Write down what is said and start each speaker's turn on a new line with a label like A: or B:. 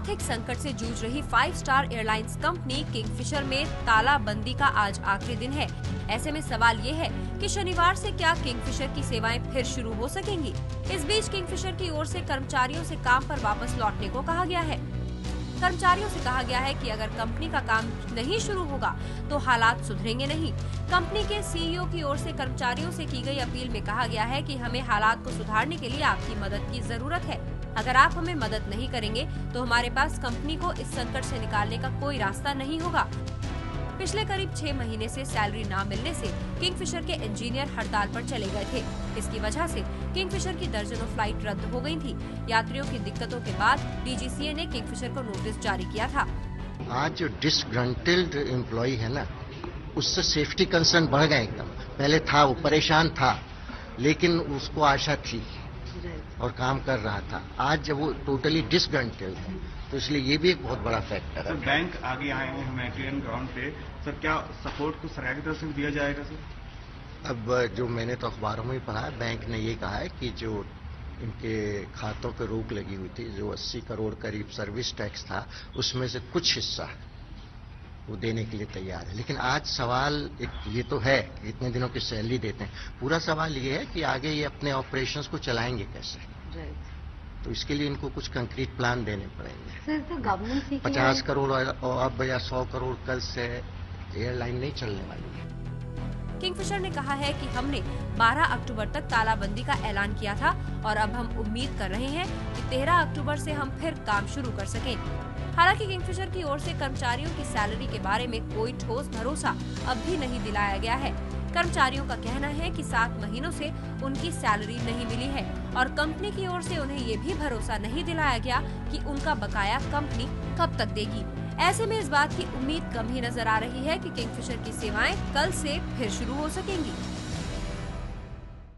A: आर्थिक संकट से जूझ रही 5 स्टार एयरलाइंस कंपनी किंगफिशर में तालाबंदी का आज आखिरी दिन है। ऐसे में सवाल ये है कि शनिवार से क्या किंगफिशर की सेवाएं फिर शुरू हो सकेंगी। इस बीच किंगफिशर की ओर से कर्मचारियों से काम पर वापस लौटने को कहा गया है। कर्मचारियों से कहा गया है कि अगर कंपनी का काम नहीं शुरू होगा तो हालात सुधरेंगे नहीं। कंपनी के सीईओ की ओर से कर्मचारियों से की गई अपील में कहा गया है कि हमें हालात को सुधारने के लिए आपकी मदद की जरूरत है। अगर आप हमें मदद नहीं करेंगे तो हमारे पास कंपनी को इस संकट से निकालने का कोई रास्ता नहीं होगा। पिछले करीब 6 महीने से सैलरी न मिलने से किंगफिशर के इंजीनियर हड़ताल पर चले गए थे। इसकी वजह से किंगफिशर की दर्जनों फ्लाइट रद्द हो गई थी। यात्रियों की दिक्कतों के बाद डीजीसीए ने किंगफिशर को नोटिस जारी किया था।
B: आज जो डिसग्रंटेल्ड एम्प्लॉय है ना, उससे सेफ्टी कंसर्न बढ़ गए एकदम। पहले था, वो परेशान था, लेकिन उसको आशा थी और काम कर रहा था। आज जब वो टोटली डिसग्रंटेल्ड है तो इसलिए ये भी एक बहुत बड़ा फैक्टर है।
C: सर, बैंक आगे आए हैं ह्यूमैनिटेरियन ग्राउंड पे, सर क्या सपोर्ट को सरकार की तरफ से दिया जाएगा सर?
B: अब जो मैंने तो अखबारों में पढ़ा है, बैंक ने ये कहा है कि जो इनके खातों पे रोक लगी हुई थी, जो 80 करोड़ करीब सर्विस टैक्स था, उसमें से कुछ हिस्सा वो देने के लिए तैयार है। लेकिन आज सवाल ये तो है कि इतने दिनों की सैलरी देते हैं। पूरा सवाल ये है कि आगे ये अपने ऑपरेशंस को चलाएंगे कैसे। तो इसके लिए इनको कुछ कंक्रीट प्लान देने पड़ेंगे।
D: सर, तो गवर्नमेंट
B: 50 करोड़ और अब या 100 करोड़ कल से एयरलाइन नहीं चलने वाली है।
A: किंगफिशर ने कहा है कि हमने 12 अक्टूबर तक तालाबंदी का ऐलान किया था और अब हम उम्मीद कर रहे हैं कि 13 अक्टूबर से हम फिर काम शुरू कर सकें। हालांकि किंगफिशर की ओर से कर्मचारियों की सैलरी के बारे में कोई ठोस भरोसा अब भी नहीं दिलाया गया है। कर्मचारियों का कहना है कि 7 महीनों से उनकी सैलरी नहीं मिली है और कंपनी की ओर से उन्हें ये भी भरोसा नहीं दिलाया गया कि उनका बकाया कंपनी कब तक देगी। ऐसे में इस बात की उम्मीद कम ही नजर आ रही है कि किंगफिशर की सेवाएं कल से फिर शुरू हो सकेंगी।